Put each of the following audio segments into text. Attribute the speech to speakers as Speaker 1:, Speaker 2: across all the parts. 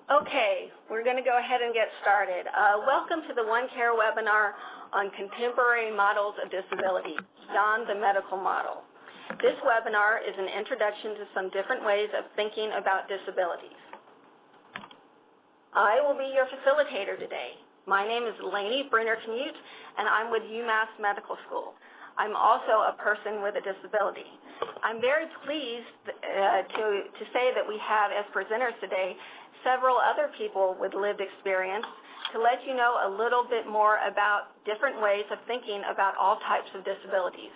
Speaker 1: Okay, we're going to go ahead and get started. Welcome to the OneCare webinar on contemporary models of disability, beyond the medical model. This webinar is an introduction to some different ways of thinking about disabilities. I will be your facilitator today. My name is Lainey Bruner-Knut, and I'm with UMass Medical School. I'm also a person with a disability. I'm very pleased to say that we have as presenters today several other people with lived experience to let you know a little bit more about different ways of thinking about all types of disabilities.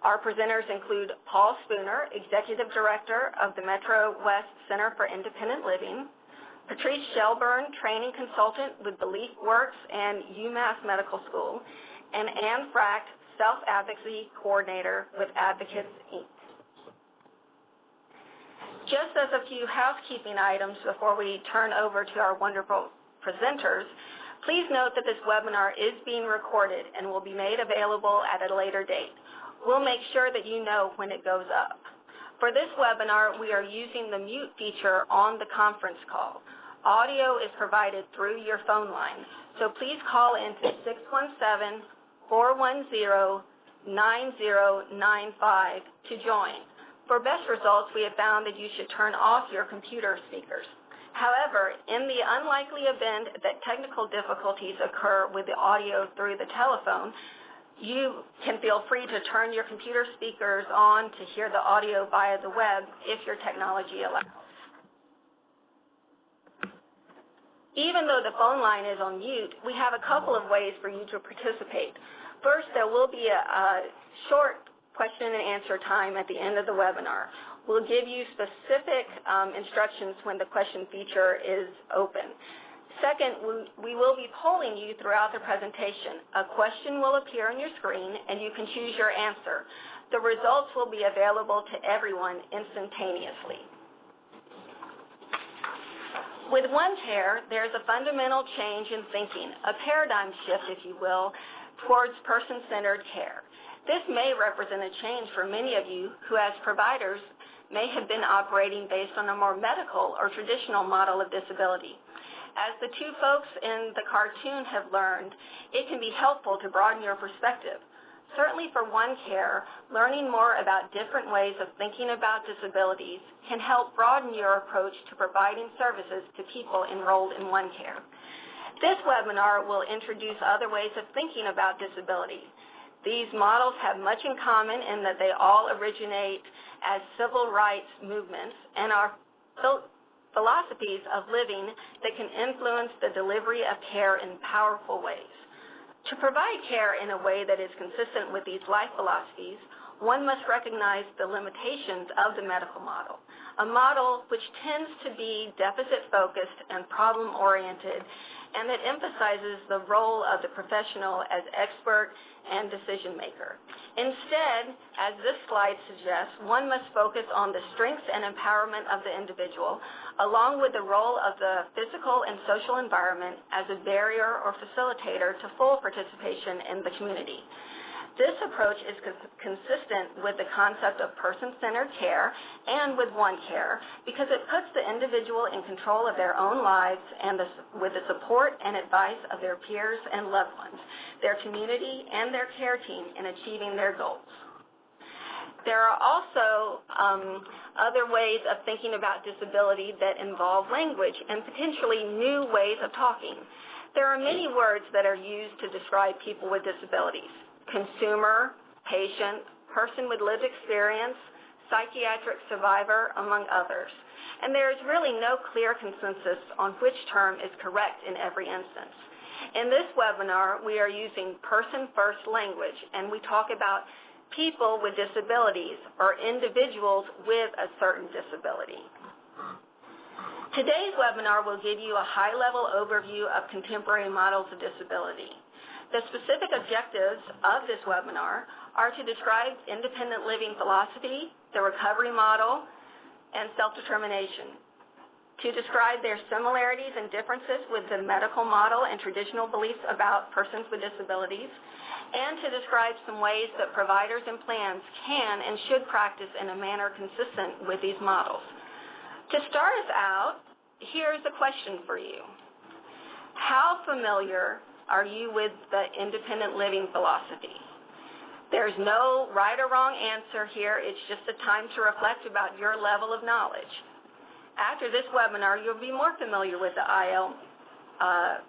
Speaker 1: Our presenters include Paul Spooner, Executive Director of the Metro West Center for Independent Living, Patrice Shelburne, Training Consultant with BeliefWorks and UMass Medical School, and Anne Fracht, Self-Advocacy Coordinator with Advocates, Inc. Just as a few housekeeping items before we turn over to our wonderful presenters, please note that this webinar is being recorded and will be made available at a later date. We'll make sure that you know when it goes up. For this webinar, we are using the mute feature on the conference call. Audio is provided through your phone line, so please call into 617-410-9095 to join. For best results, we have found that you should turn off your computer speakers. However, in the unlikely event that technical difficulties occur with the audio through the telephone, you can feel free to turn your computer speakers on to hear the audio via the web if your technology allows. Even though the phone line is on mute, we have a couple of ways for you to participate. First, there will be a short question and answer time at the end of the webinar. We'll give you specific instructions when the question feature is open. Second, we will be polling you throughout the presentation. A question will appear on your screen and you can choose your answer. The results will be available to everyone instantaneously. With OneCare, there's a fundamental change in thinking, a paradigm shift, if you will, towards person-centered care. This may represent a change for many of you who, as providers, may have been operating based on a more medical or traditional model of disability. As the two folks in the cartoon have learned, it can be helpful to broaden your perspective. Certainly for OneCare, learning more about different ways of thinking about disabilities can help broaden your approach to providing services to people enrolled in OneCare. This webinar will introduce other ways of thinking about disability. These models have much in common in that they all originate as civil rights movements and are philosophies of living that can influence the delivery of care in powerful ways. To provide care in a way that is consistent with these life philosophies, one must recognize the limitations of the medical model, a model which tends to be deficit-focused and problem-oriented, and that emphasizes the role of the professional as expert and decision maker. Instead, as this slide suggests, one must focus on the strengths and empowerment of the individual, along with the role of the physical and social environment as a barrier or facilitator to full participation in the community. This approach is consistent with the concept of person-centered care and with OneCare because it puts the individual in control of their own lives and with the support and advice of their peers and loved ones, their community, and their care team in achieving their goals. There are also other ways of thinking about disability that involve language and potentially new ways of talking. There are many words that are used to describe people with disabilities: consumer, patient, person with lived experience, psychiatric survivor, among others. And there is really no clear consensus on which term is correct in every instance. In this webinar, we are using person-first language, and we talk about people with disabilities or individuals with a certain disability. Today's webinar will give you a high-level overview of contemporary models of disability. The specific objectives of this webinar are to describe independent living philosophy, the recovery model, and self-determination, to describe their similarities and differences with the medical model and traditional beliefs about persons with disabilities, and to describe some ways that providers and plans can and should practice in a manner consistent with these models. To start us out, here's a question for you. How familiar are you with the independent living philosophy? There's no right or wrong answer here. It's just a time to reflect about your level of knowledge. After this webinar, you'll be more familiar with the IL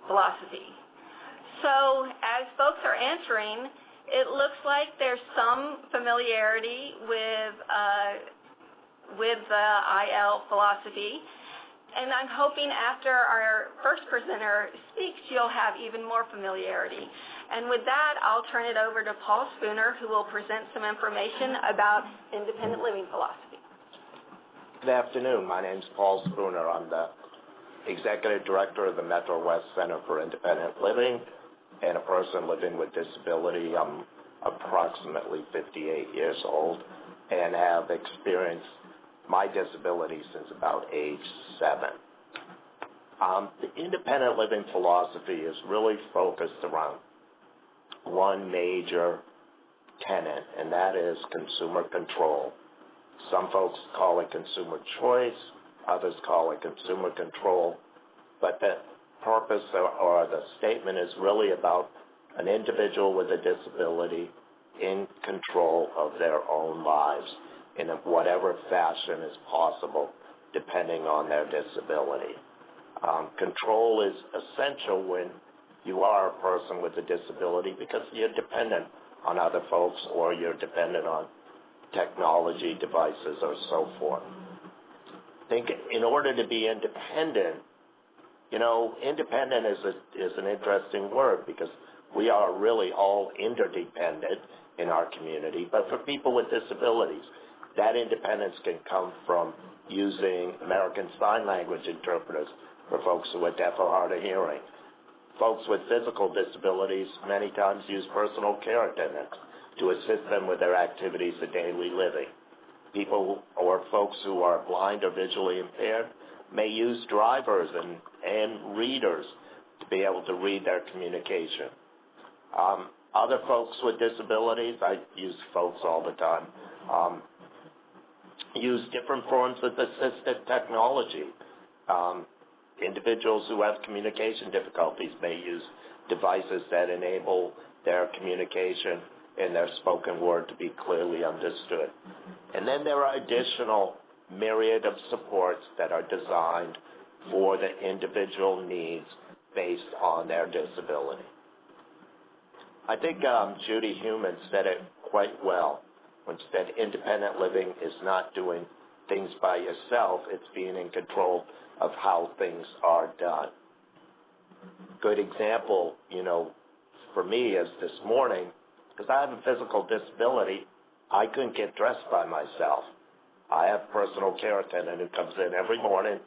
Speaker 1: philosophy. So as folks are answering, it looks like there's some familiarity with the IL philosophy. And I'm hoping after our first presenter speaks, you'll have even more familiarity. And with that, I'll turn it over to Paul Spooner, who will present some information about independent living philosophy.
Speaker 2: Good afternoon. My name's Paul Spooner. I'm the Executive Director of the Metro West Center for Independent Living and a person living with disability. I'm approximately 58 years old and have experienced my disability since about age 7. The independent living philosophy is really focused around one major tenet, and that is consumer control. Some folks call it consumer choice, others call it consumer control, but the purpose or the statement is really about an individual with a disability in control of their own lives in whatever fashion is possible, depending on their disability. Control is essential when you are a person with a disability because you're dependent on other folks or you're dependent on technology devices or so forth. I think in order to be independent, independent is an interesting word because we are really all interdependent in our community, but for people with disabilities, that independence can come from using American Sign Language interpreters for folks who are deaf or hard of hearing. Folks with physical disabilities many times use personal care attendants to assist them with their activities of daily living. People or folks who are blind or visually impaired may use drivers and readers to be able to read their communication. Other folks with disabilities, I use folks all the time, use different forms of assistive technology. Individuals who have communication difficulties may use devices that enable their communication and their spoken word to be clearly understood. And then there are additional myriad of supports that are designed for the individual needs based on their disability. I think Judy Heumann said it quite well when she said independent living is not doing things by yourself, it's being in control of how things are done. Good example, for me is this morning, because I have a physical disability, I couldn't get dressed by myself. I have a personal care attendant who comes in every morning,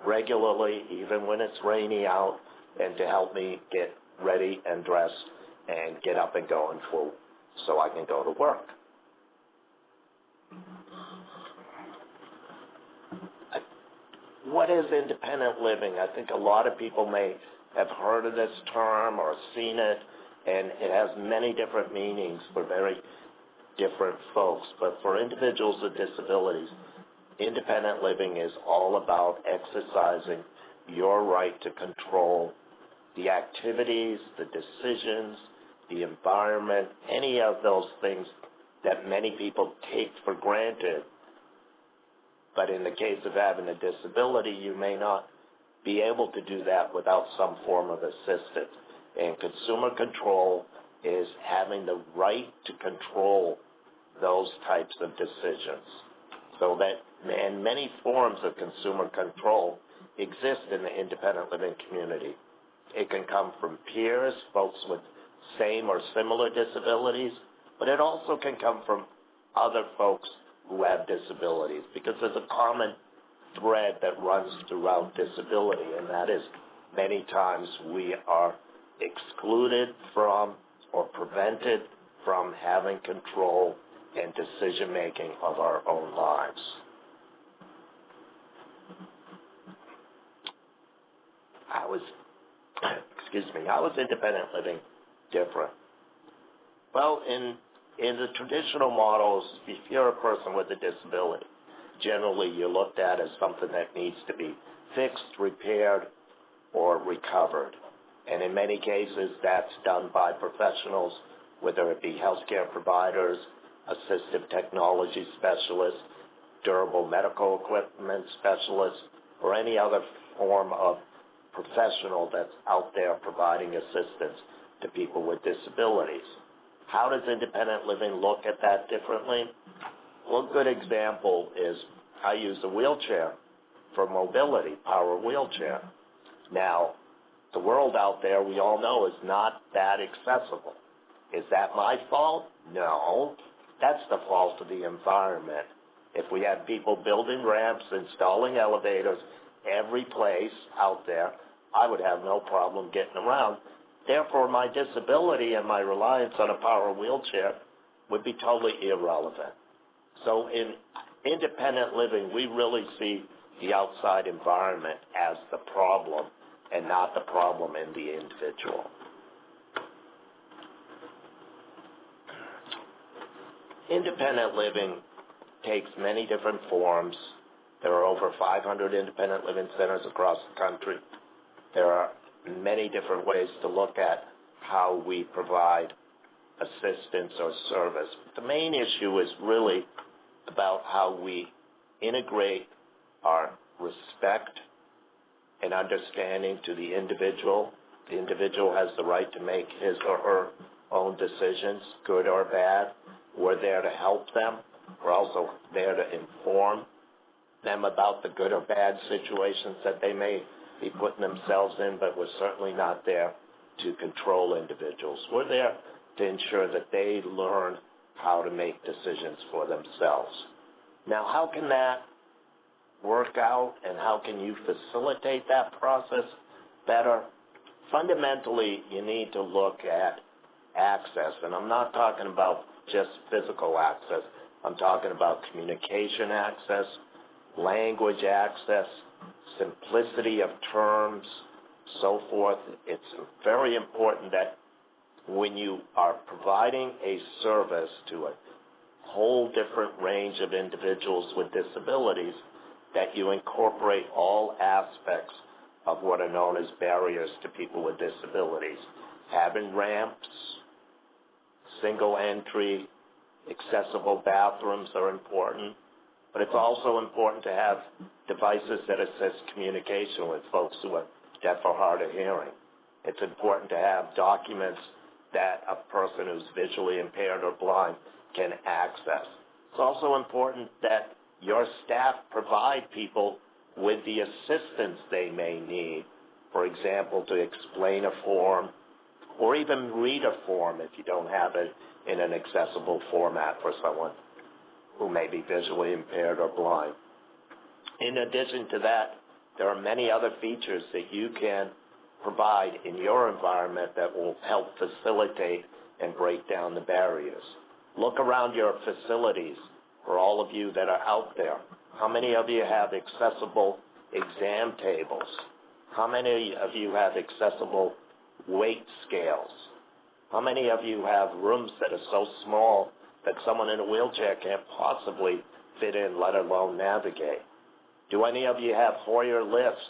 Speaker 2: regularly, even when it's rainy out, and to help me get ready and dressed and get up and going so I can go to work. What is independent living? I think a lot of people may have heard of this term or seen it, and it has many different meanings for very different folks. But for individuals with disabilities, independent living is all about exercising your right to control the activities, the decisions, the environment, any of those things that many people take for granted. But in the case of having a disability, you may not be able to do that without some form of assistance. And consumer control is having the right to control those types of decisions. So that, and many forms of consumer control exist in the independent living community. It can come from peers, folks with same or similar disabilities, but it also can come from other folks who have disabilities, because there's a common thread that runs throughout disability, and that is many times we are excluded from or prevented from having control and decision-making of our own lives. How is independent living different? Well, in the traditional models, if you're a person with a disability, generally you're looked at as something that needs to be recovered. And in many cases, that's done by professionals, whether it be healthcare providers, assistive technology specialists, durable medical equipment specialists, or any other form of professional that's out there providing assistance to people with disabilities. How does independent living look at that differently? One good example is I use a wheelchair for mobility, power wheelchair. Now, the world out there, we all know, is not that accessible. Is that my fault? No. That's the fault of the environment. If we had people building ramps, installing elevators every place out there, I would have no problem getting around. Therefore, my disability and my reliance on a power wheelchair would be totally irrelevant. So in independent living, we really see the outside environment as the problem and not the problem in the individual. Independent living takes many different forms. There are over 500 independent living centers across the country. There are many different ways to look at how we provide assistance or service. The main issue is really about how we integrate our respect and understanding to the individual. The individual has the right to make his or her own decisions, good or bad. We're there to help them. We're also there to inform them about the good or bad situations that they may be putting themselves in, but we're certainly not there to control individuals. We're there to ensure that they learn how to make decisions for themselves. Now, how can that work out, and how can you facilitate that process better? Fundamentally, you need to look at access, and I'm not talking about just physical access. I'm talking about communication access, language access, simplicity of terms, so forth. It's very important that when you are providing a service to a whole different range of individuals with disabilities, that you incorporate all aspects of what are known as barriers to people with disabilities. Having ramps, single entry, accessible bathrooms are important, but it's also important to have devices that assist communication with folks who are deaf or hard of hearing. It's important to have documents that a person who's visually impaired or blind can access. It's also important that your staff provide people with the assistance they may need, for example, to explain a form or even read a form if you don't have it in an accessible format for someone who may be visually impaired or blind. In addition to that, there are many other features that you can provide in your environment that will help facilitate and break down the barriers. Look around your facilities for all of you that are out there. How many of you have accessible exam tables? How many of you have accessible weight scales? How many of you have rooms that are so small that someone in a wheelchair can't possibly fit in, let alone navigate? Do any of you have Hoyer lifts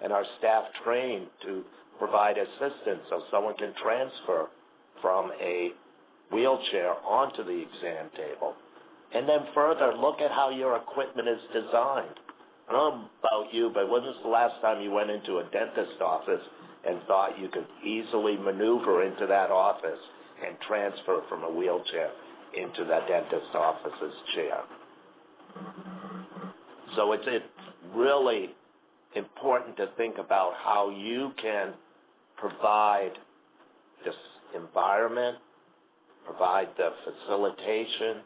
Speaker 2: and are staff trained to provide assistance so someone can transfer from a wheelchair onto the exam table? And then further, look at how your equipment is designed. I don't know about you, but when was the last time you went into a dentist office and thought you could easily maneuver into that office and transfer from a wheelchair into that dentist office's chair? So it's really important to think about how you can provide this environment, provide the facilitation,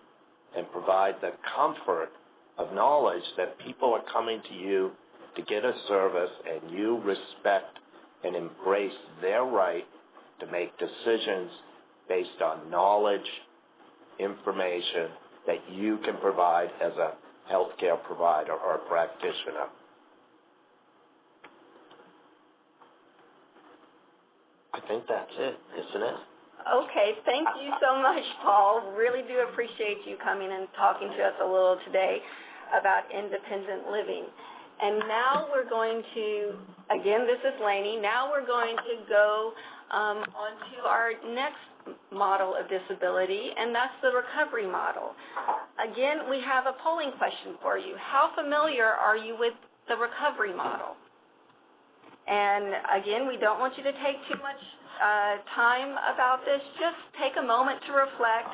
Speaker 2: and provide the comfort of knowledge that people are coming to you to get a service, and you respect and embrace their right to make decisions based on knowledge, information that you can provide as a healthcare provider or a practitioner. I think that's it, isn't it?
Speaker 1: Okay, thank you so much, Paul. Really do appreciate you coming and talking to us a little today about independent living. And now we're going to, again, this is Lainey, now we're going to go on to our next model of disability, and that's the recovery model. Again, we have a polling question for you. How familiar are you with the recovery model? And again, we don't want you to take too much time about this. Just take a moment to reflect.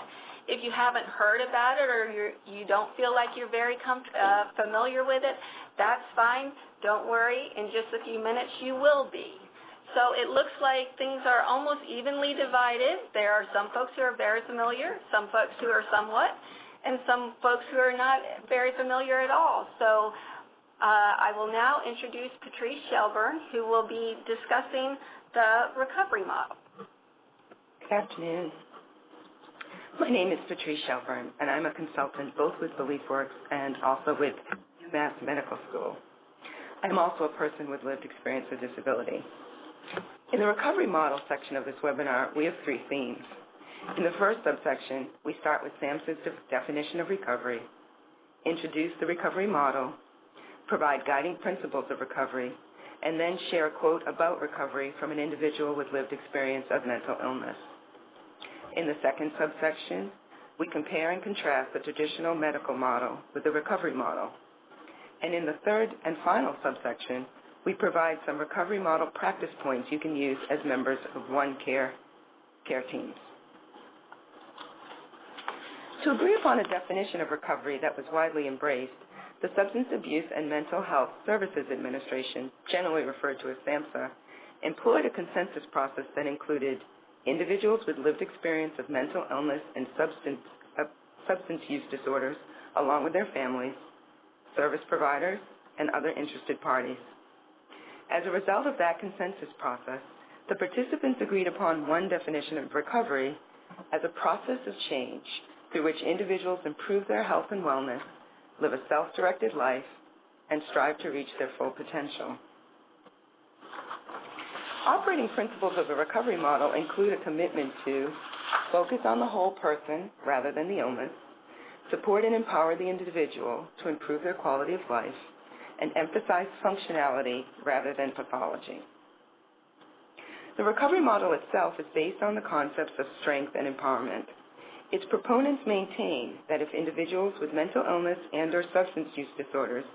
Speaker 1: If you haven't heard about it or you don't feel like you're very familiar with it, that's fine. Don't worry. In just a few minutes, you will be. So it looks like things are almost evenly divided. There are some folks who are very familiar, some folks who are somewhat, and some folks who are not very familiar at all. So I will now introduce Patrice Shelburne, who will be discussing the recovery model.
Speaker 3: Good afternoon. My name is Patrice Shelburne, and I'm a consultant both with BeliefWorks and also with UMass Medical School. I'm also a person with lived experience with disability. In the recovery model section of this webinar, we have 3 themes. In the first subsection, we start with SAMHSA's definition of recovery, introduce the recovery model, provide guiding principles of recovery, and then share a quote about recovery from an individual with lived experience of mental illness. In the second subsection, we compare and contrast the traditional medical model with the recovery model. And in the third and final subsection, we provide some recovery model practice points you can use as members of one care teams. To agree upon a definition of recovery that was widely embraced, the Substance Abuse and Mental Health Services Administration, generally referred to as SAMHSA, employed a consensus process that included individuals with lived experience of mental illness and substance use disorders, along with their families, service providers, and other interested parties. As a result of that consensus process, the participants agreed upon one definition of recovery as a process of change through which individuals improve their health and wellness, live a self-directed life, and strive to reach their full potential. Operating principles of the recovery model include a commitment to focus on the whole person rather than the illness, support and empower the individual to improve their quality of life, and emphasize functionality rather than pathology. The recovery model itself is based on the concepts of strength and empowerment. Its proponents maintain that if individuals with mental illness and/or substance use disorders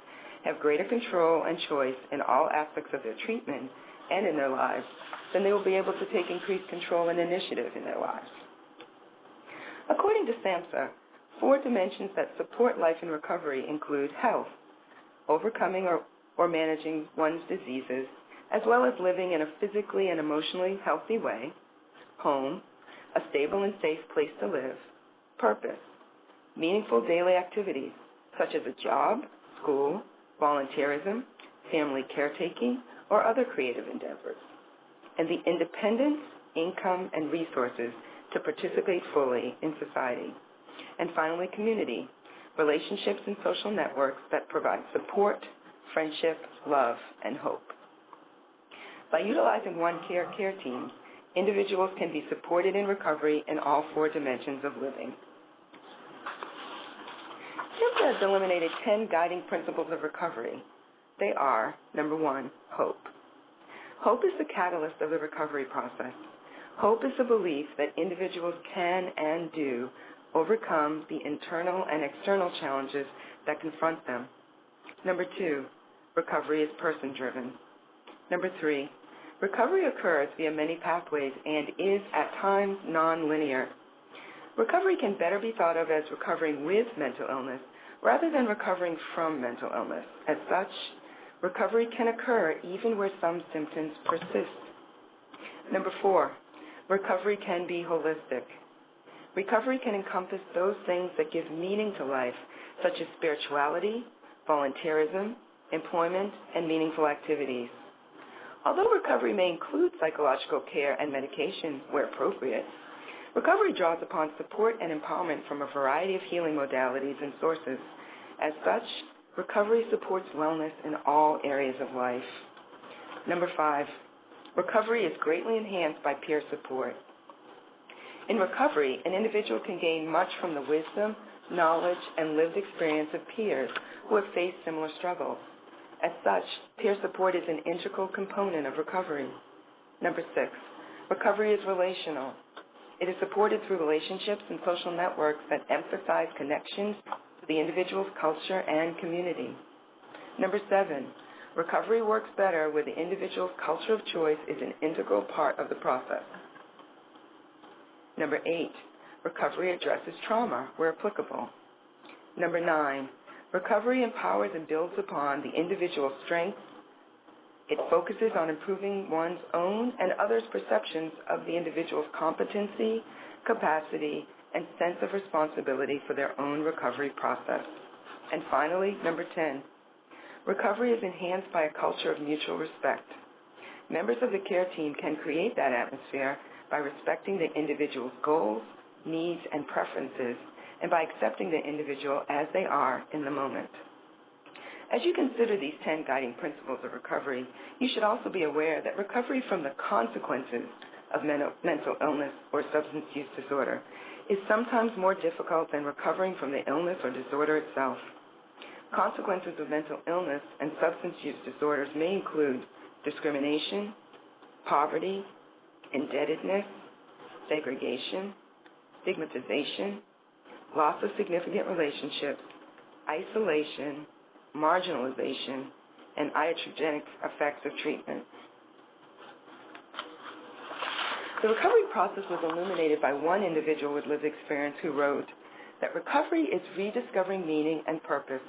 Speaker 3: have greater control and choice in all aspects of their treatment and in their lives, then they will be able to take increased control and initiative in their lives. According to SAMHSA, 4 dimensions that support life in recovery include health, overcoming or managing one's diseases, as well as living in a physically and emotionally healthy way, home, a stable and safe place to live, purpose, meaningful daily activities such as a job, school, volunteerism, family caretaking, or other creative endeavors, and the independence, income, and resources to participate fully in society. And finally, community, relationships and social networks that provide support, friendship, love, and hope. By utilizing one care team, individuals can be supported in recovery in all 4 dimensions of living. SAMHSA has eliminated 10 guiding principles of recovery. They are, number 1, hope. Hope is the catalyst of the recovery process. Hope is the belief that individuals can and do overcome the internal and external challenges that confront them. Number 2, recovery is person-driven. Number 3, recovery occurs via many pathways and is at times non-linear. Recovery can better be thought of as recovering with mental illness rather than recovering from mental illness. As such, recovery can occur even where some symptoms persist. Number 4, recovery can be holistic. Recovery can encompass those things that give meaning to life, such as spirituality, volunteerism, employment, and meaningful activities. Although recovery may include psychological care and medication where appropriate, recovery draws upon support and empowerment from a variety of healing modalities and sources. As such, recovery supports wellness in all areas of life. Number 5, recovery is greatly enhanced by peer support. In recovery, an individual can gain much from the wisdom, knowledge, and lived experience of peers who have faced similar struggles. As such, peer support is an integral component of recovery. Number 6, recovery is relational. It is supported through relationships and social networks that emphasize connections to the individual's culture and community. Number 7, recovery works better where the individual's culture of choice is an integral part of the process. Number 8, recovery addresses trauma where applicable. Number 9, recovery empowers and builds upon the individual's strengths. It focuses on improving one's own and others' perceptions of the individual's competency, capacity, and sense of responsibility for their own recovery process. And finally, number 10, recovery is enhanced by a culture of mutual respect. Members of the care team can create that atmosphere by respecting the individual's goals, needs, and preferences, and by accepting the individual as they are in the moment. As you consider these 10 guiding principles of recovery, you should also be aware that recovery from the consequences of mental illness or substance use disorder is sometimes more difficult than recovering from the illness or disorder itself. Consequences of mental illness and substance use disorders may include discrimination, poverty, indebtedness, segregation, stigmatization, loss of significant relationships, isolation, marginalization, and iatrogenic effects of treatment. The recovery process was illuminated by one individual with lived experience who wrote that recovery is rediscovering meaning and purpose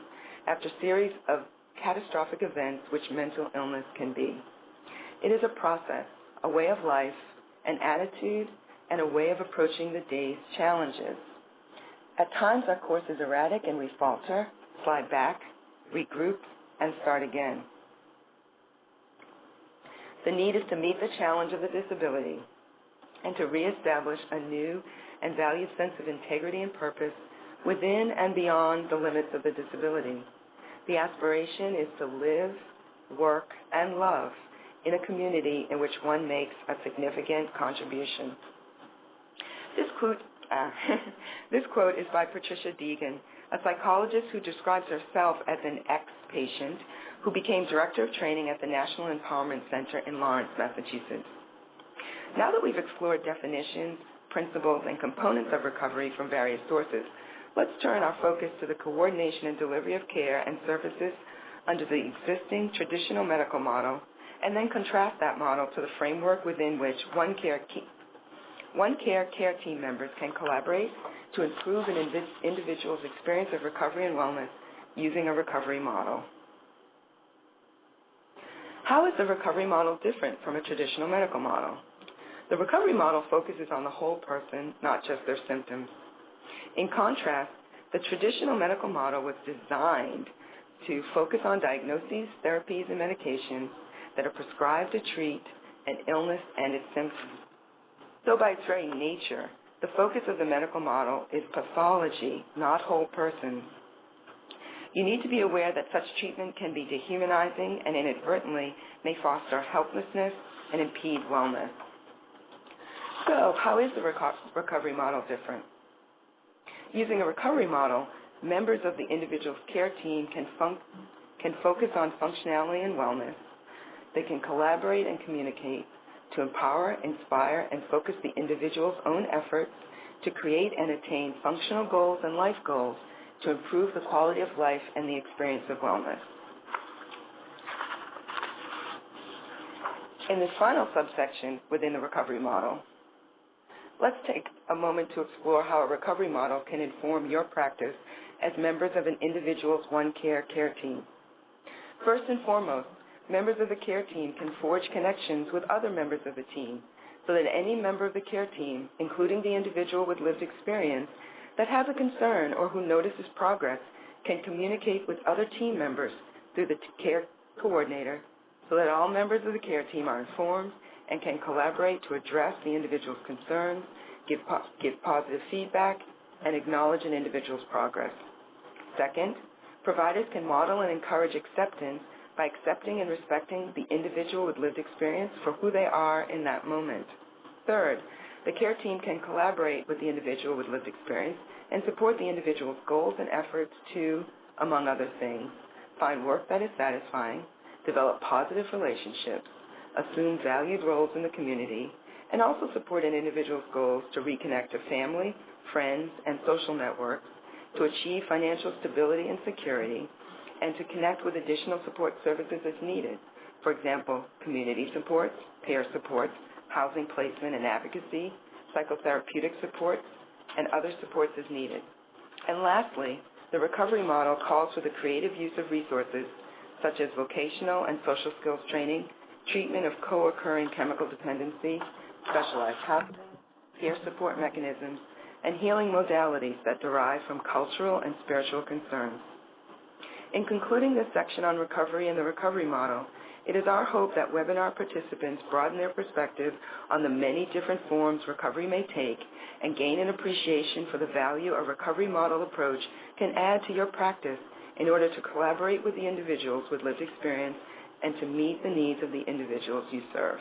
Speaker 3: after a series of catastrophic events which mental illness can be. It is a process, a way of life, an attitude, and a way of approaching the day's challenges. At times our course is erratic and we falter, slide back, regroup, and start again. The need is to meet the challenge of the disability and to reestablish a new and valued sense of integrity and purpose within and beyond the limits of the disability. The aspiration is to live, work, and love in a community in which one makes a significant contribution. This quote is by Patricia Deegan, a psychologist who describes herself as an ex-patient who became director of training at the National Empowerment Center in Lawrence, Massachusetts. Now that we've explored definitions, principles, and components of recovery from various sources, let's turn our focus to the coordination and delivery of care and services under the existing traditional medical model, and then contrast that model to the framework within which One Care care team members can collaborate to improve an individual's experience of recovery and wellness using a recovery model. How is the recovery model different from a traditional medical model? The recovery model focuses on the whole person, not just their symptoms. In contrast, the traditional medical model was designed to focus on diagnoses, therapies, and medications that are prescribed to treat an illness and its symptoms. So by its very nature, the focus of the medical model is pathology, not whole persons. You need to be aware that such treatment can be dehumanizing and inadvertently may foster helplessness and impede wellness. So how is the recovery model different? Using a recovery model, members of the individual's care team can focus on functionality and wellness. They can collaborate and communicate to empower, inspire, and focus the individual's own efforts to create and attain functional goals and life goals to improve the quality of life and the experience of wellness. In this final subsection within the recovery model, let's take a moment to explore how a recovery model can inform your practice as members of an individual's One Care care team. First and foremost, members of the care team can forge connections with other members of the team so that any member of the care team, including the individual with lived experience, that has a concern or who notices progress can communicate with other team members through the care coordinator so that all members of the care team are informed and can collaborate to address the individual's concerns, give positive feedback, and acknowledge an individual's progress. Second, providers can model and encourage acceptance by accepting and respecting the individual with lived experience for who they are in that moment. Third, the care team can collaborate with the individual with lived experience and support the individual's goals and efforts to, among other things, find work that is satisfying, develop positive relationships, assume valued roles in the community, and also support an individual's goals to reconnect to family, friends, and social networks, to achieve financial stability and security, and to connect with additional support services as needed. For example, community supports, peer supports, housing placement and advocacy, psychotherapeutic supports, and other supports as needed. And lastly, the recovery model calls for the creative use of resources such as vocational and social skills training, treatment of co-occurring chemical dependency, specialized housing, peer support mechanisms, and healing modalities that derive from cultural and spiritual concerns. In concluding this section on recovery and the recovery model, it is our hope that webinar participants broaden their perspective on the many different forms recovery may take and gain an appreciation for the value a recovery model approach can add to your practice in order to collaborate with the individuals with lived experience and to meet the needs of the individuals you serve.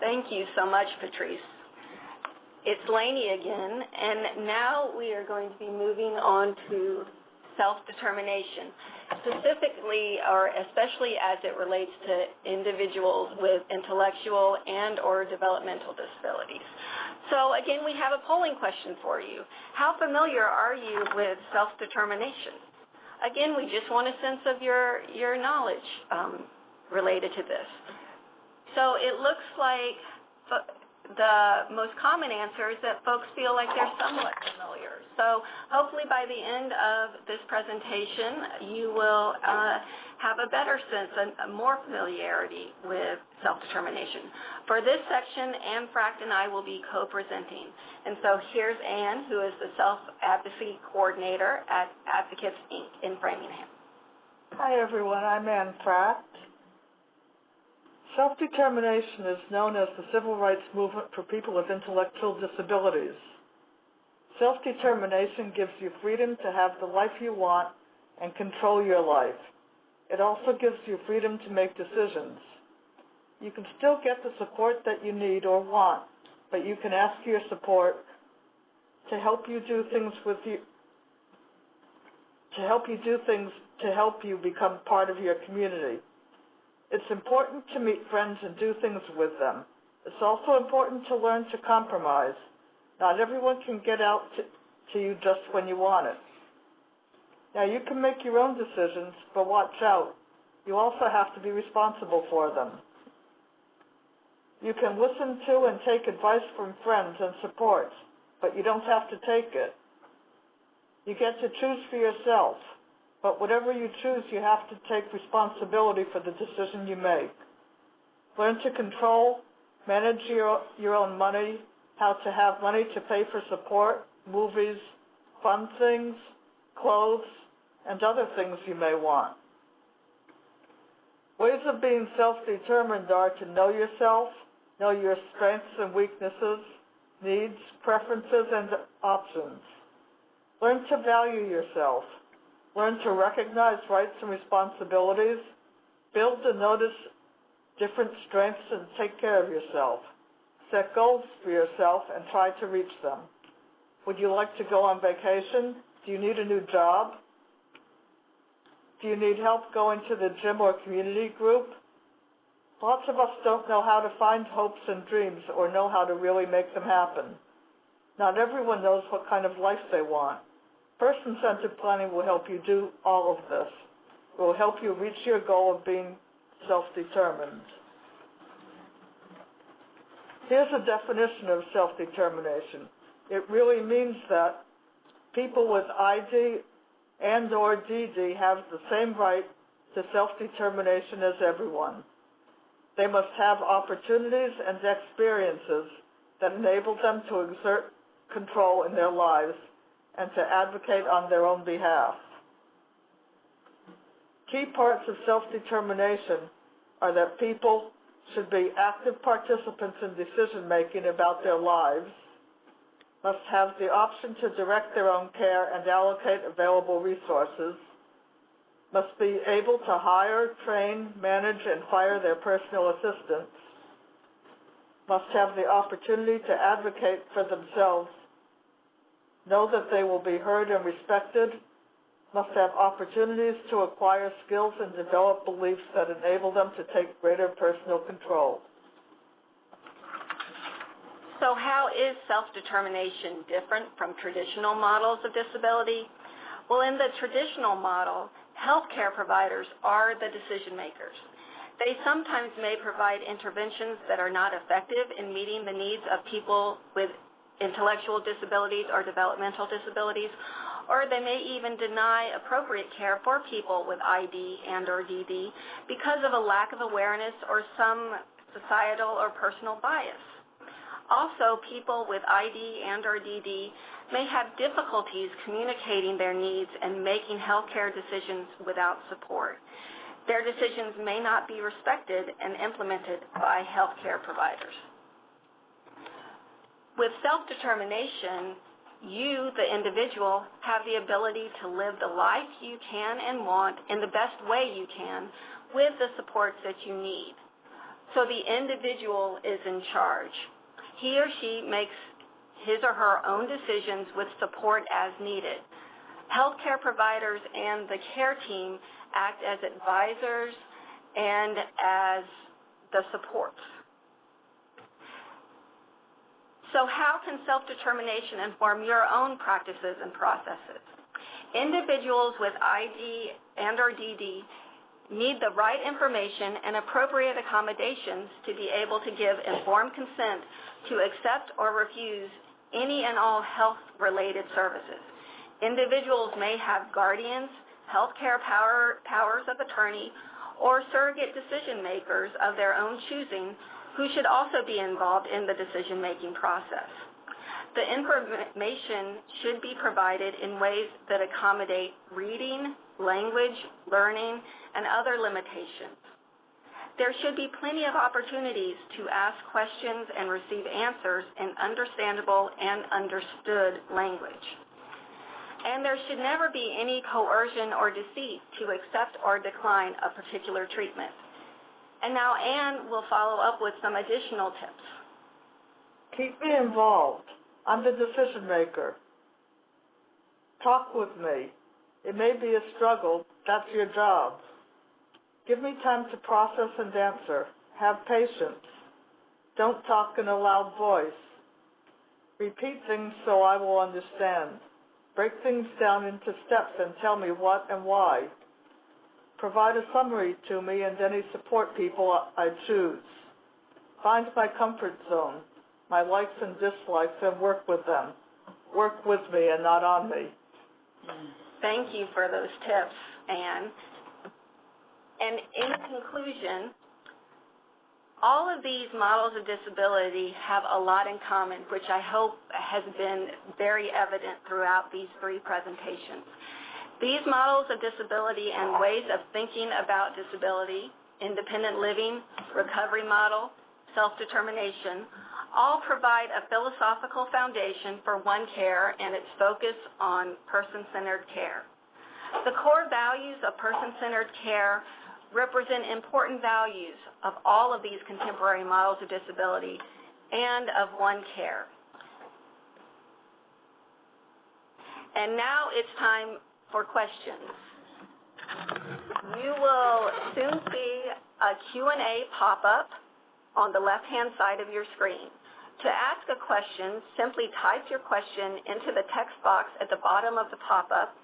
Speaker 1: Thank you so much, Patrice. It's Lainey again, and now we are going to be moving on to self-determination, specifically or especially as it relates to individuals with intellectual and or developmental disabilities. So again, we have a polling question for you. How familiar are you with self-determination? Again, we just want a sense of your knowledge related to this. So it looks like the most common answer is that folks feel like they're somewhat familiar. So hopefully by the end of this presentation, you will have a better sense and more familiarity with self-determination. For this section, Ann Fracht and I will be co-presenting. And so here's Ann, who is the Self-Advocacy Coordinator at Advocates, Inc. in Framingham.
Speaker 4: Hi, everyone. I'm Ann Fracht. Self-determination is known as the civil rights movement for people with intellectual disabilities. Self-determination gives you freedom to have the life you want and control your life. It also gives you freedom to make decisions. You can still get the support that you need or want, but you can ask your support to help you do things to help you become part of your community. It's important to meet friends and do things with them. It's also important to learn to compromise. Not everyone can get out to you just when you want it. Now, you can make your own decisions, but watch out. You also have to be responsible for them. You can listen to and take advice from friends and support, but you don't have to take it. You get to choose for yourself. But whatever you choose, you have to take responsibility for the decision you make. Learn to control, manage your own money, how to have money to pay for support, movies, fun things, clothes, and other things you may want. Ways of being self-determined are to know yourself, know your strengths and weaknesses, needs, preferences, and options. Learn to value yourself. Learn to recognize rights and responsibilities, build and notice different strengths, and take care of yourself. Set goals for yourself and try to reach them. Would you like to go on vacation? Do you need a new job? Do you need help going to the gym or community group? Lots of us don't know how to find hopes and dreams or know how to really make them happen. Not everyone knows what kind of life they want. Person-centered planning will help you do all of this. It will help you reach your goal of being self-determined. Here's a definition of self-determination. It really means that people with ID and or DD have the same right to self-determination as everyone. They must have opportunities and experiences that enable them to exert control in their lives and to advocate on their own behalf. Key parts of self-determination are that people should be active participants in decision-making about their lives, must have the option to direct their own care and allocate available resources, must be able to hire, train, manage, and fire their personal assistants, must have the opportunity to advocate for themselves, know that they will be heard and respected, must have opportunities to acquire skills and develop beliefs that enable them to take greater personal control.
Speaker 1: So how is self-determination different from traditional models of disability? Well, in the traditional model, healthcare providers are the decision makers. They sometimes may provide interventions that are not effective in meeting the needs of people with intellectual disabilities or developmental disabilities, or they may even deny appropriate care for people with ID and or DD because of a lack of awareness or some societal or personal bias. Also, people with ID and or DD may have difficulties communicating their needs and making healthcare decisions without support. Their decisions may not be respected and implemented by healthcare providers. With self-determination, you, the individual, have the ability to live the life you can and want in the best way you can with the supports that you need. So the individual is in charge. He or she makes his or her own decisions with support as needed. Healthcare providers and the care team act as advisors and as the supports. So how can self-determination inform your own practices and processes? Individuals with ID and or DD need the right information and appropriate accommodations to be able to give informed consent to accept or refuse any and all health-related services. Individuals may have guardians, healthcare powers of attorney, or surrogate decision makers of their own choosing who should also be involved in the decision-making process. The information should be provided in ways that accommodate reading, language, learning, and other limitations. There should be plenty of opportunities to ask questions and receive answers in understandable and understood language. And there should never be any coercion or deceit to accept or decline a particular treatment. And now Anne will follow up with some additional tips.
Speaker 4: Keep me involved. I'm the decision maker. Talk with me. It may be a struggle. That's your job. Give me time to process and answer. Have patience. Don't talk in a loud voice. Repeat things so I will understand. Break things down into steps and tell me what and why. Provide a summary to me and any support people I choose. Find my comfort zone, my likes and dislikes, and work with them. Work with me and not on me.
Speaker 1: Thank you for those tips, Anne. And in conclusion, all of these models of disability have a lot in common, which I hope has been very evident throughout these three presentations. These models of disability and ways of thinking about disability, independent living, recovery model, self-determination, all provide a philosophical foundation for OneCare and its focus on person-centered care. The core values of person-centered care represent important values of all of these contemporary models of disability and of OneCare. And now it's time for questions. You will soon see a Q&A pop-up on the left-hand side of your screen. To ask a question, simply type your question into the text box at the bottom of the pop-up.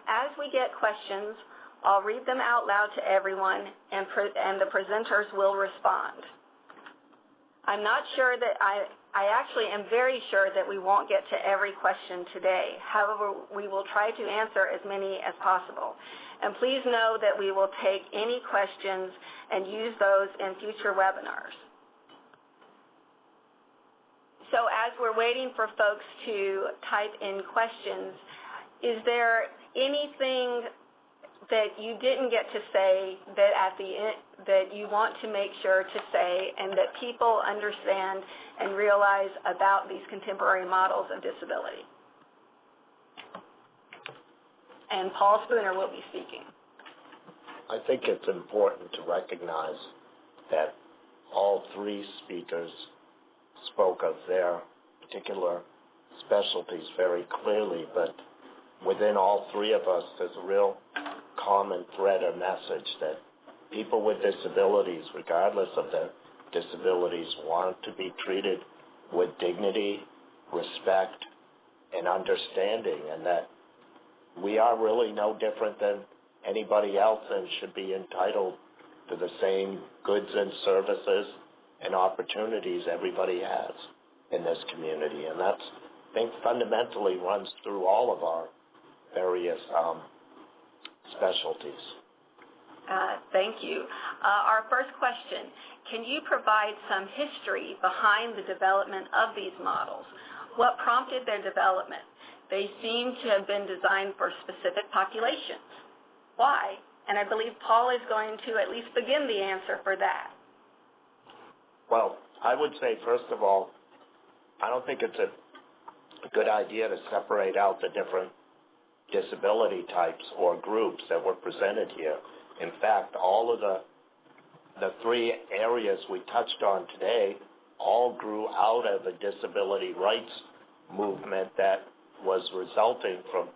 Speaker 1: As we get questions, I'll read them out loud to everyone, and the presenters will respond. I'm not sure that I actually am very sure that we won't get to every question today. However, we will try to answer as many as possible. And please know that we will take any questions and use those in future webinars. So as we're waiting for folks to type in questions, is there anything that you didn't get to say that at the end that you want to make sure to say and that people understand and realize about these contemporary models of disability? And Paul Spooner will be speaking.
Speaker 2: I think it's important to recognize that all three speakers spoke of their particular specialties very clearly, but within all three of us, there's a real common thread or message that people with disabilities, regardless of their disabilities, want to be treated with dignity, respect, and understanding, and that we are really no different than anybody else and should be entitled to the same goods and services and opportunities everybody has in this community. And that's, I think, fundamentally runs through all of our various specialties.
Speaker 1: Thank you. Our first question, can you provide some history behind the development of these models? What prompted their development? They seem to have been designed for specific populations. Why? And I believe Paul is going to at least begin the answer for that.
Speaker 2: Well, I would say, first of all, I don't think it's a good idea to separate out the different disability types or groups that were presented here. In fact, all of the three areas we touched on today all grew out of a disability rights movement that was resulting from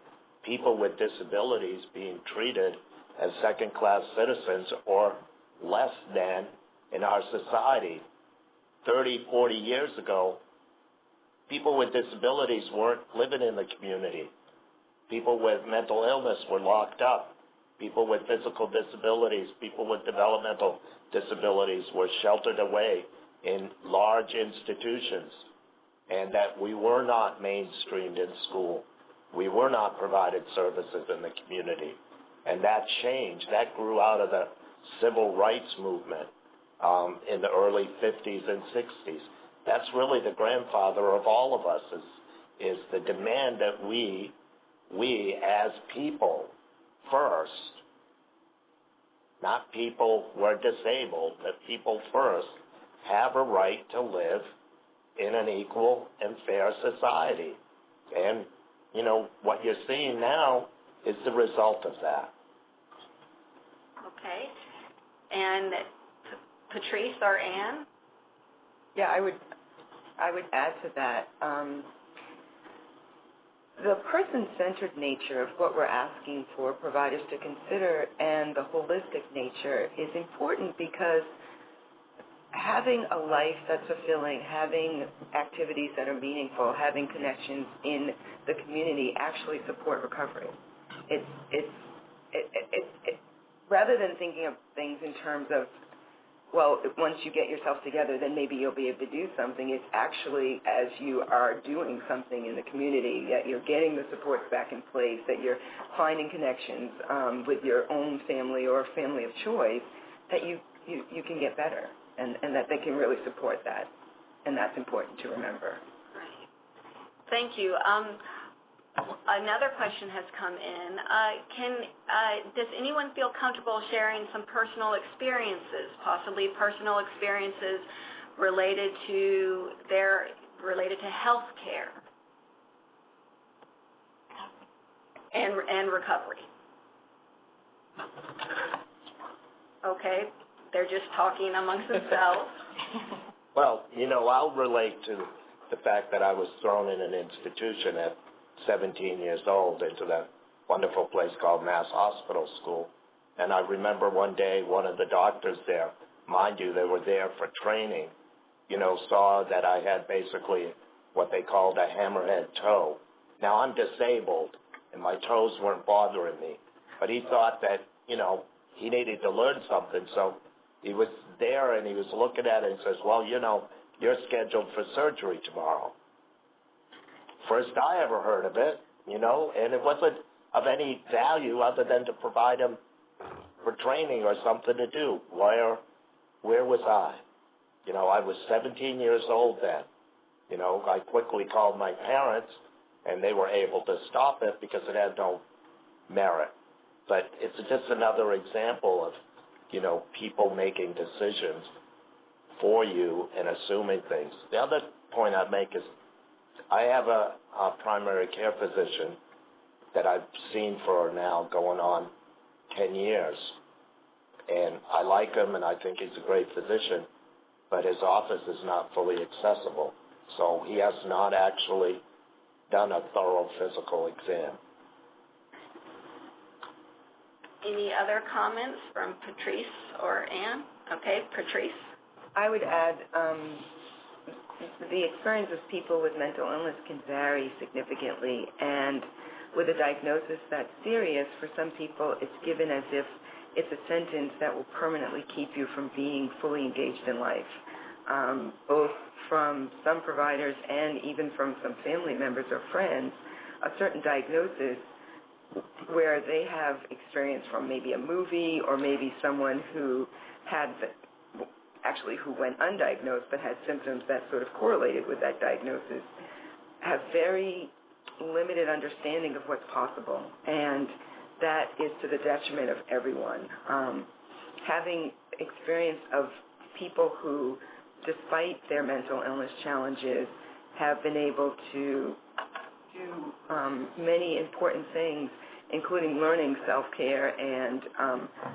Speaker 2: people with disabilities being treated as second-class citizens or less than in our society. 30, 40 years ago, people with disabilities weren't living in the community. People with mental illness were locked up. People with physical disabilities, people with developmental disabilities were sheltered away in large institutions, and that we were not mainstreamed in school. We were not provided services in the community. And that changed. That grew out of the civil rights movement in the early 50s and 60s. That's really the grandfather of all of us, is the demand that we as people first, not people who are disabled, but people first, have a right to live in an equal and fair society. And, you know, what you're seeing now is the result of that.
Speaker 1: Okay. And Patrice or Anne?
Speaker 3: Yeah, I would add to that. The person-centered nature of what we're asking for providers to consider and the holistic nature is important because having a life that's fulfilling, having activities that are meaningful, having connections in the community actually support recovery. Rather than thinking of things in terms of, well, once you get yourself together, then maybe you'll be able to do something. It's actually as you are doing something in the community, that you're getting the supports back in place, that you're finding connections with your own family or family of choice, that you can get better. And that they can really support that, and that's important to remember.
Speaker 1: Right. Thank you. Another question has come in. Does anyone feel comfortable sharing some personal experiences, possibly personal experiences related to health care and recovery? Okay. They're just talking amongst themselves.
Speaker 2: Well, you know, I'll relate to the fact that I was thrown in an institution at 17 years old into that wonderful place called Mass Hospital School. And I remember one day one of the doctors there, mind you, they were there for training, you know, saw that I had basically what they called a hammerhead toe. Now, I'm disabled, and my toes weren't bothering me. But he thought that, you know, he needed to learn something, so he was there and he was looking at it and says, well, you know, you're scheduled for surgery tomorrow. First I ever heard of it, you know, and it wasn't of any value other than to provide him for training or something to do. Where was I? You know, I was 17 years old then. You know, I quickly called my parents and they were able to stop it because it had no merit. But it's just another example of, you know, people making decisions for you and assuming things. The other point I'd make is I have a primary care physician that I've seen for now going on 10 years. And I like him and I think he's a great physician, but his office is not fully accessible. So he has not actually done a thorough physical exam.
Speaker 1: Any other comments from Patrice or Ann? Okay, Patrice?
Speaker 3: I would add the experience of people with mental illness can vary significantly, and with a diagnosis that's serious, for some people it's given as if it's a sentence that will permanently keep you from being fully engaged in life, both from some providers and even from some family members or friends. A certain diagnosis where they have experience from maybe a movie or maybe someone who who went undiagnosed but had symptoms that sort of correlated with that diagnosis, have very limited understanding of what's possible, and that is to the detriment of everyone. Having experience of people who, despite their mental illness challenges, have been able to do many important things, including learning self-care and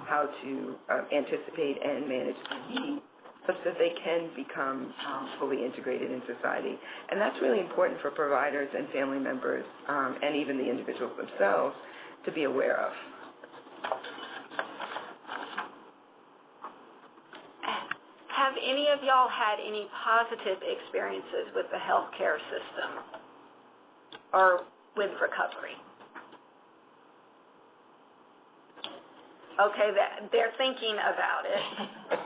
Speaker 3: how to anticipate and manage disease, such that they can become fully integrated in society. And that's really important for providers and family members and even the individuals themselves to be aware of.
Speaker 1: Have any of y'all had any positive experiences with the healthcare system or with recovery? Okay, they're thinking about it.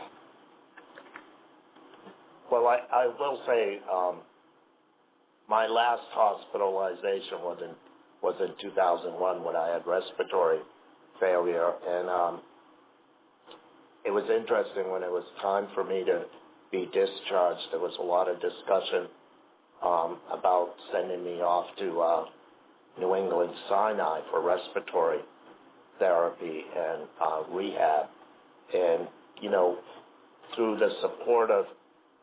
Speaker 2: Well, I will say my last hospitalization was in 2001 when I had respiratory failure, and it was interesting when it was time for me to be discharged. There was a lot of discussion about sending me off to New England Sinai for respiratory therapy and rehab. And, you know, through the support of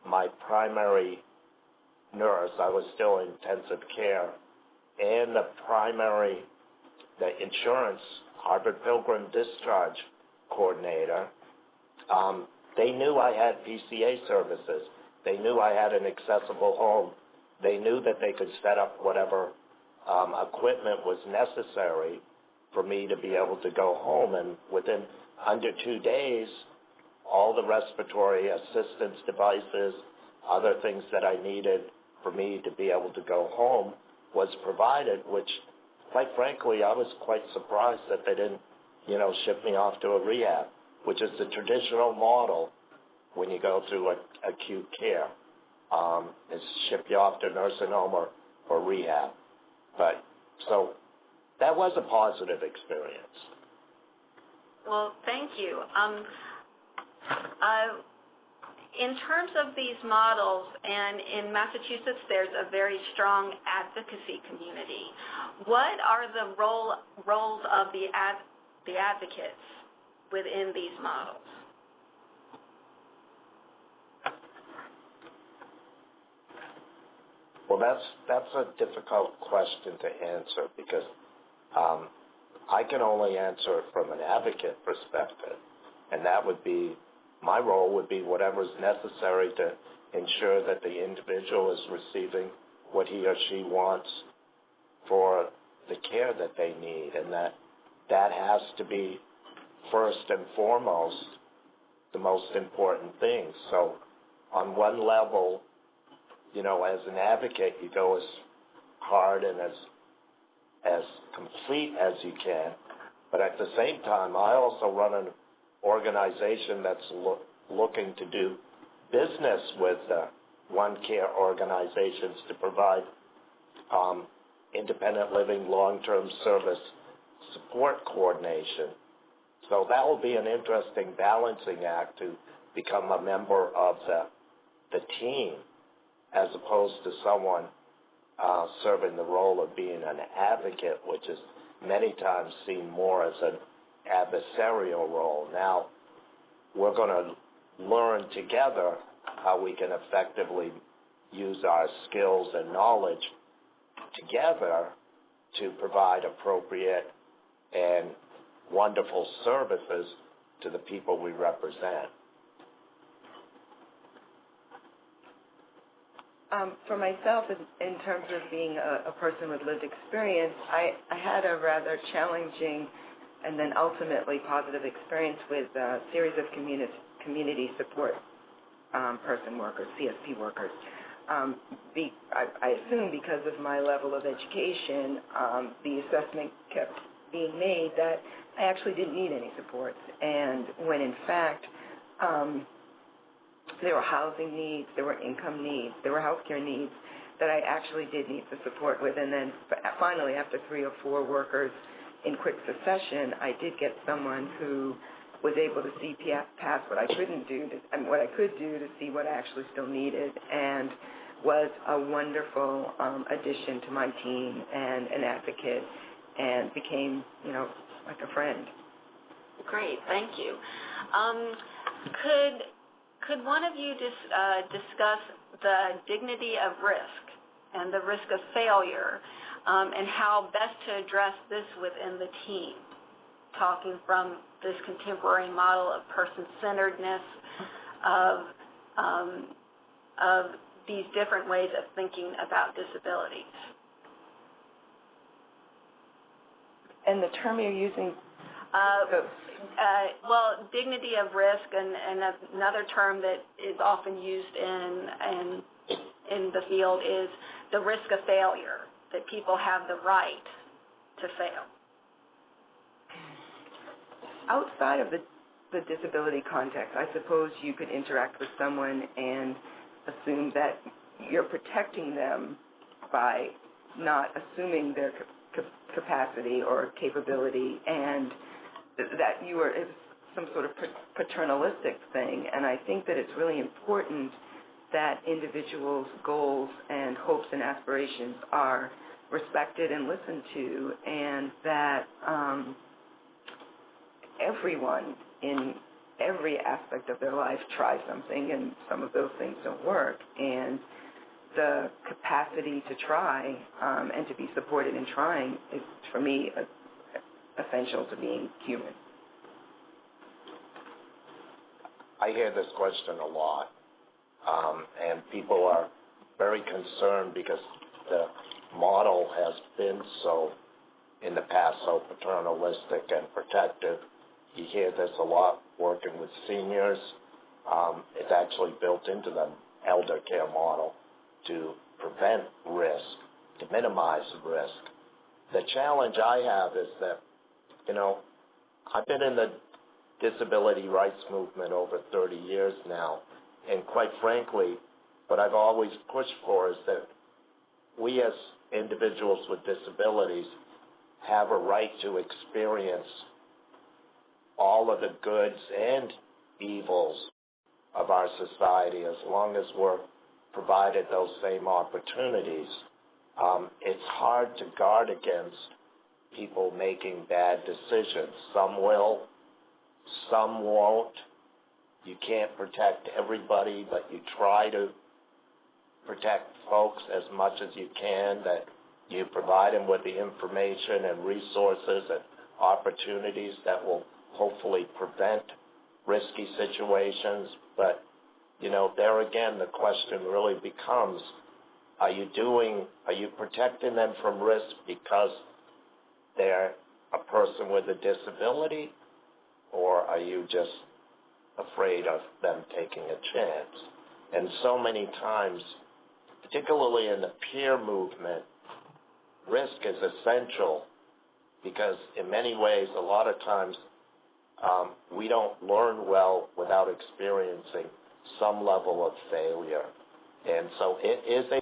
Speaker 2: my primary nurse, I was still in intensive care, and the insurance, Harvard Pilgrim discharge coordinator, they knew I had PCA services. They knew I had an accessible home. They knew that they could set up whatever equipment was necessary for me to be able to go home. And within under 2 days, all the respiratory assistance devices, other things that I needed for me to be able to go home was provided, which, quite frankly, I was quite surprised that they didn't, ship me off to a rehab, which is the traditional model when you go through acute care, is ship you off to nursing home or rehab. But, so that was a positive experience.
Speaker 1: Well, thank you. In terms of these models, and in Massachusetts there's a very strong advocacy community. What are the roles of the advocates within these models?
Speaker 2: Well, that's a difficult question to answer because I can only answer it from an advocate perspective, and that would be, my role would be whatever's necessary to ensure that the individual is receiving what he or she wants for the care that they need, and that has to be first and foremost the most important thing. So on one level, as an advocate, you go as hard and as complete as you can, but at the same time, I also run an organization that's looking to do business with OneCare organizations to provide independent living long-term service support coordination. So that will be an interesting balancing act to become a member of the team as opposed to someone serving the role of being an advocate, which is many times seen more as an adversarial role. Now, we're going to learn together how we can effectively use our skills and knowledge together to provide appropriate and wonderful services to the people we represent.
Speaker 3: For myself, in terms of being a person with lived experience, I had a rather challenging and then ultimately positive experience with a series of community support person workers, CSP workers. I assume because of my level of education, the assessment kept being made that I actually didn't need any supports, and when in fact there were housing needs, there were income needs, there were healthcare needs that I actually did need the support with. And then finally, after 3 or 4 workers in quick succession, I did get someone who was able to see past what I couldn't do, what I could do to see what I actually still needed, and was a wonderful addition to my team and an advocate, and became, like a friend.
Speaker 1: Great, thank you. Could one of you discuss the dignity of risk and the risk of failure, and how best to address this within the team, talking from this contemporary model of person-centeredness, of these different ways of thinking about disabilities?
Speaker 3: And the term you're using?
Speaker 1: Well, dignity of risk, and another term that is often used in the field is the risk of failure, that people have the right to fail.
Speaker 3: Outside of the disability context, I suppose you could interact with someone and assume that you're protecting them by not assuming their capacity or capability, and that you are some sort of paternalistic thing. And I think that it's really important that individuals' goals and hopes and aspirations are respected and listened to, and that everyone in every aspect of their life tries something, and some of those things don't work. And the capacity to try and to be supported in trying is, for me, essential to being human.
Speaker 2: I hear this question a lot, and people are very concerned because the model has been so, in the past, so paternalistic and protective. You hear this a lot working with seniors. It's actually built into the elder care model to prevent risk, to minimize risk. The challenge I have is that, I've been in the disability rights movement over 30 years now, and quite frankly, what I've always pushed for is that we as individuals with disabilities have a right to experience all of the goods and evils of our society as long as we're provided those same opportunities. It's hard to guard against people making bad decisions. Some will, some won't. You can't protect everybody, but you try to protect folks as much as you can, that you provide them with the information and resources and opportunities that will hopefully prevent risky situations. But, there again, the question really becomes, are you protecting them from risk because they're a person with a disability, or are you just afraid of them taking a chance? And so many times, particularly in the peer movement, risk is essential because in many ways, a lot of times, we don't learn well without experiencing some level of failure. And so it is a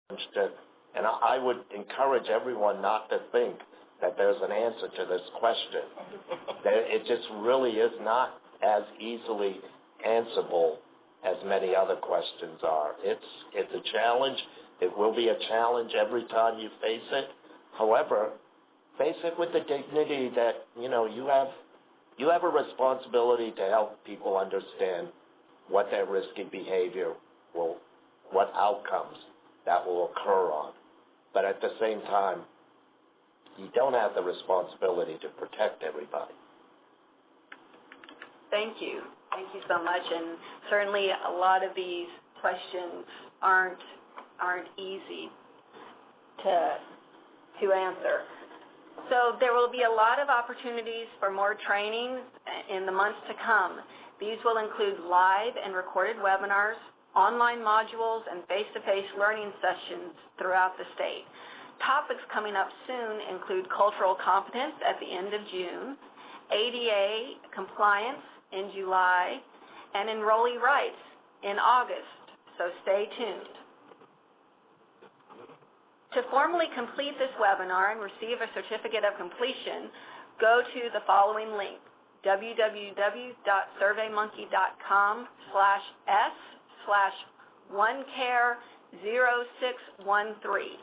Speaker 2: challenge, and I would encourage everyone not to think that there's an answer to this question. It just really is not as easily answerable as many other questions are. It's a challenge. It will be a challenge every time you face it. However, face it with the dignity that, you have a responsibility to help people understand what their risky behavior what outcomes that will occur on. But at the same time, you don't have the responsibility to protect everybody.
Speaker 1: Thank you. Thank you so much. And certainly a lot of these questions aren't easy to answer. So there will be a lot of opportunities for more training in the months to come. These will include live and recorded webinars, online modules, and face-to-face learning sessions throughout the state. Topics coming up soon include cultural competence at the end of June, ADA compliance in July, and enrollee rights in August, so stay tuned. To formally complete this webinar and receive a certificate of completion, go to the following link, www.surveymonkey.com/s/onecare0613.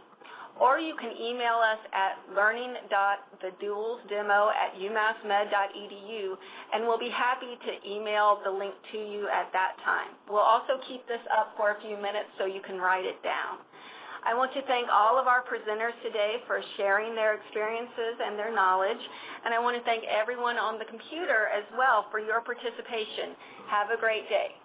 Speaker 1: Or you can email us at learning.thedualsdemo@umassmed.edu, and we'll be happy to email the link to you at that time. We'll also keep this up for a few minutes so you can write it down. I want to thank all of our presenters today for sharing their experiences and their knowledge, and I want to thank everyone on the computer as well for your participation. Have a great day.